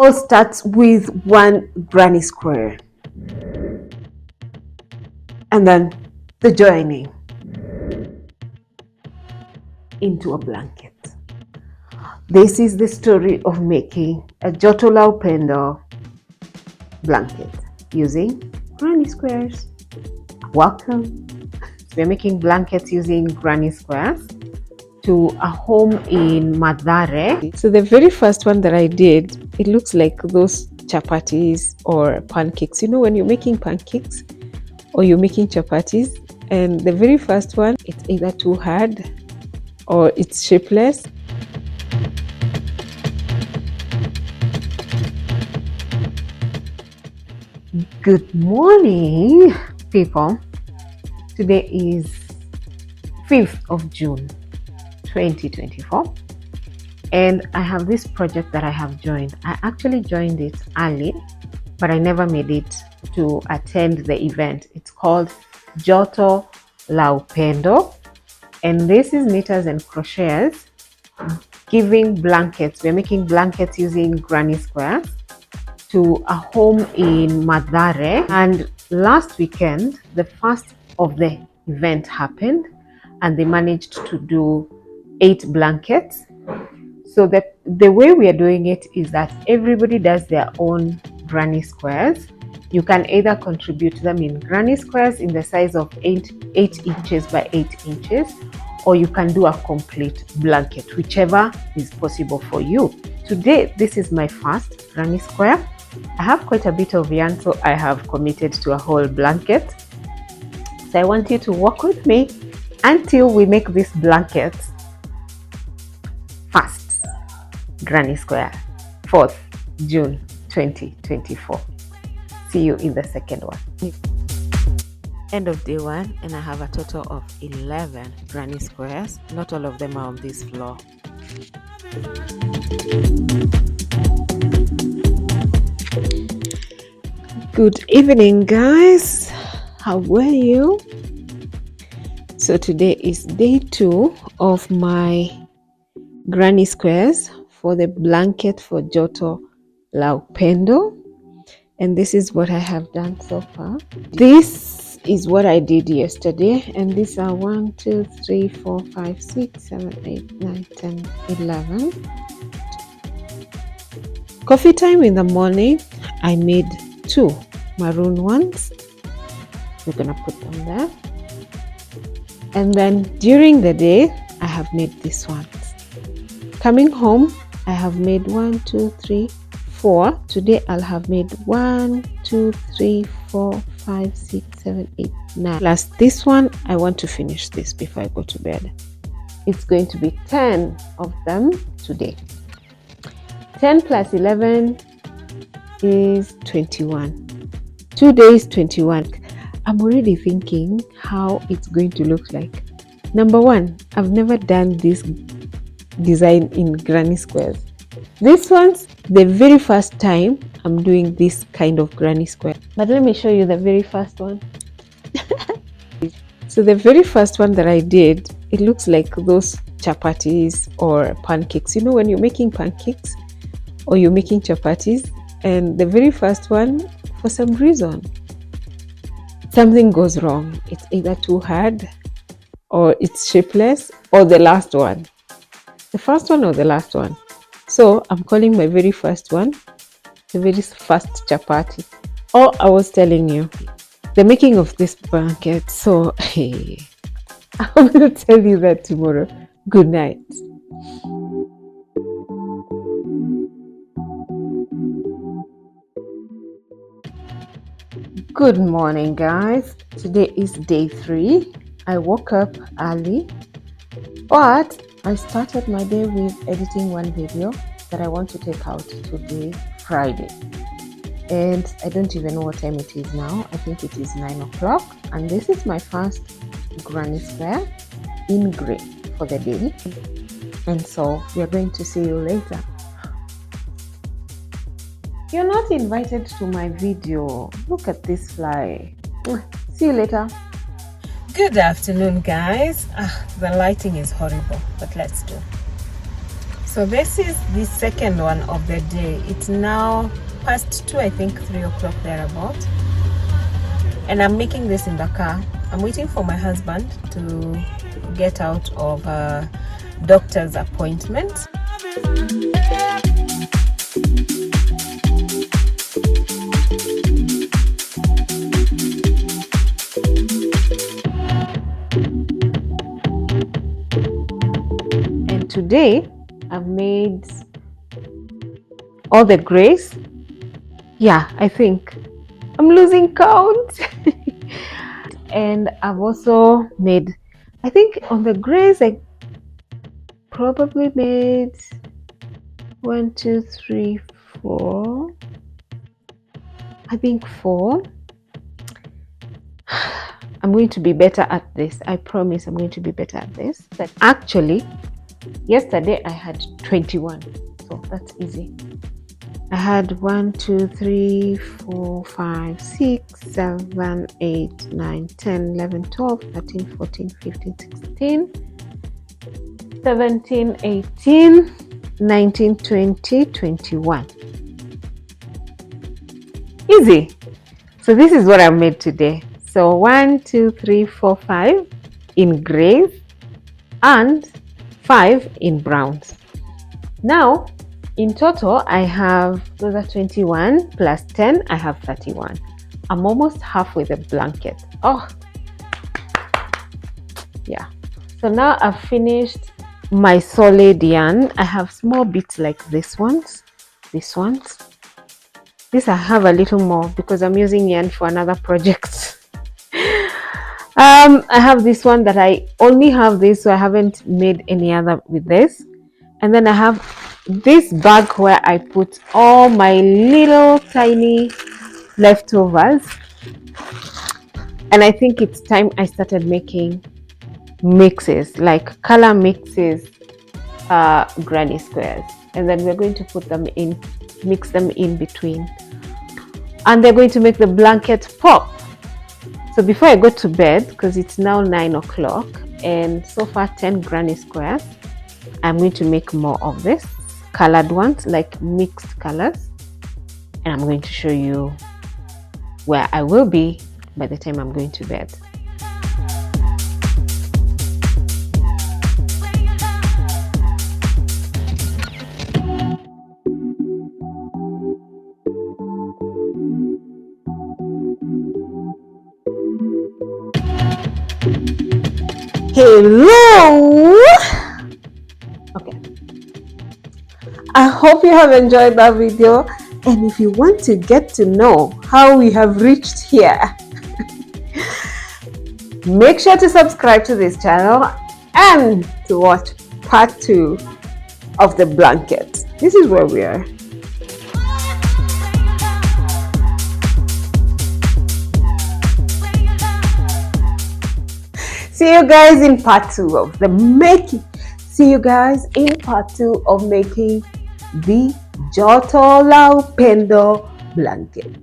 All starts with one granny square and then the joining into a blanket. This is the story of making a Joto la Upendo blanket using granny squares. Welcome. We're making blankets using granny squares to a home in Mathare. So the very first one that I did, it looks like those chapatis or pancakes. You know, when you're making pancakes or you're making chapatis, and the very first one, it's either too hard or it's shapeless. Good morning, people. Today is 5th of June 2024, and I have this project that I have joined. I actually joined it early, but I never made it to attend the event. It's called Joto la Upendo, and this is knitters and crocheters giving blankets. We're making blankets using granny squares to a home in Mathare, and last weekend the first of the event happened and they managed to do 8 blankets. So the way we are doing it is that everybody does their own granny squares. You can either contribute them in granny squares in the size of 8 inches by 8 inches, or you can do a complete blanket, whichever is possible for you. Today, this is my first granny square. I have quite a bit of yarn, so I have committed to a whole blanket. So I want you to walk with me until we make this blanket. First granny square, 4th June 2024. See you in the second one. End of day one, and I have a total of 11 granny squares. Not all of them are on this floor. Good evening, guys. How were you? So today is day 2 of my granny squares for the blanket for Joto la Upendo, and this is what I have done so far. This is what I did yesterday, and these are 1 2 3 4 5 6 7 8 9 10 11. Coffee time in the morning, I made 2 maroon ones. We're gonna put them there, and then during the day I have made these ones. Coming home, I have made 1 2 3 4. Today I'll have made 1 2 3 4 5 6 7 8 9, plus this one. I want to finish this before I go to bed. It's going to be 10 of them today. 10 plus 11 is 21. 2 days, 21. I'm already thinking how it's going to look like. Number one, I've never done this design in granny squares. This one's the very first time I'm doing this kind of granny square. But let me show you the very first one. So the very first one that I did, it looks like those chapatis or pancakes. You know, when you're making pancakes or you're making chapatis, and the very first one, for some reason, something goes wrong. It's either too hard or it's shapeless, or the last one. The first one or the last one. So I'm calling my very first one the very first chapati. Oh, I was telling you the making of this blanket. So hey, I'm going to tell you that tomorrow. Good night. Good morning, guys. Today is day 3. I woke up early, but I started my day with editing one video that I want to take out today, Friday. And I don't even know what time it is now. I think it is 9 o'clock. And this is my first granny square in gray for the day. And so we are going to see you later. You're not invited to my video. Look at this fly. See you later. Good afternoon, guys. The lighting is horrible, but let's do. So this is the second one of the day. It's now past 2, I think 3 o'clock thereabout. And I'm making this in the car. I'm waiting for my husband to get out of a doctor's appointment. And today I've made all the grays. Yeah, I think I'm losing count. And I've also made, I think on the grays I probably made 1, 2, 3, 4. I think 4. I'm going to be better at this. I promise I'm going to be better at this. But actually, yesterday I had 21, so that's easy. I had 1, 2, 3, 4, 5, 6, 7, 8, 9, 10, 11, 12, 13, 14, 15, 16, 17, 18, 19, 20, 21. Easy. So this is what I made today. So 1, 2, 3, 4, 5 in grays and 5 in browns. Now, in total, I have, those are 21 plus 10, I have 31. I'm almost halfway the blanket. Oh, yeah. So now I've finished my solid yarn. I have small bits like these ones. These I have a little more because I'm using yarn for another project. I have this one that I only have this, so I haven't made any other with this. And then I have this bag where I put all my little tiny leftovers. And I think it's time I started making mixes, like color mixes, granny squares. And then we're going to put them in, mix them in between. And they're going to make the blanket pop. So before I go to bed, because it's now 9 o'clock and so far 10 granny squares, I'm going to make more of this colored ones, like mixed colors, and I'm going to show you where I will be by the time I'm going to bed. Hello. Okay, I hope you have enjoyed that video, and if you want to get to know how we have reached here, make sure to subscribe to this channel and to watch part 2 of the blanket. This is where we are. See you guys in part 2 of the making. See you guys in part 2 of making the Joto la Upendo blanket.